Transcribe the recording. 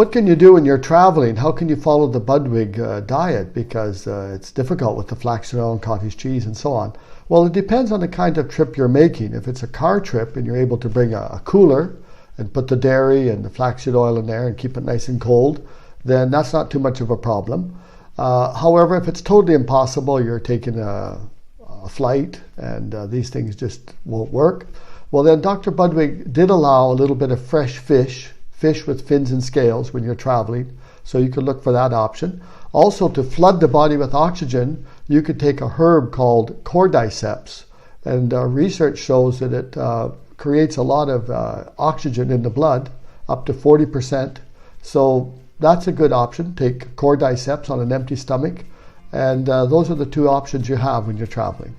What can you do when you're traveling? How can you follow the Budwig diet? Because it's difficult with the flaxseed oil and cottage cheese and so on. Well, it depends on the kind of trip you're making. If it's a car trip and you're able to bring a cooler and put the dairy and the flaxseed oil in there and keep it nice and cold, then that's not too much of a problem. However, if it's totally impossible, you're taking a flight and these things just won't work, well then Dr. Budwig did allow a little bit of fresh fish with fins and scales when you're traveling, so you could look for that option. Also, to flood the body with oxygen, you could take a herb called cordyceps, and research shows that it creates a lot of oxygen in the blood, up to 40%. So that's a good option. Take cordyceps on an empty stomach, and those are the two options you have when you're traveling.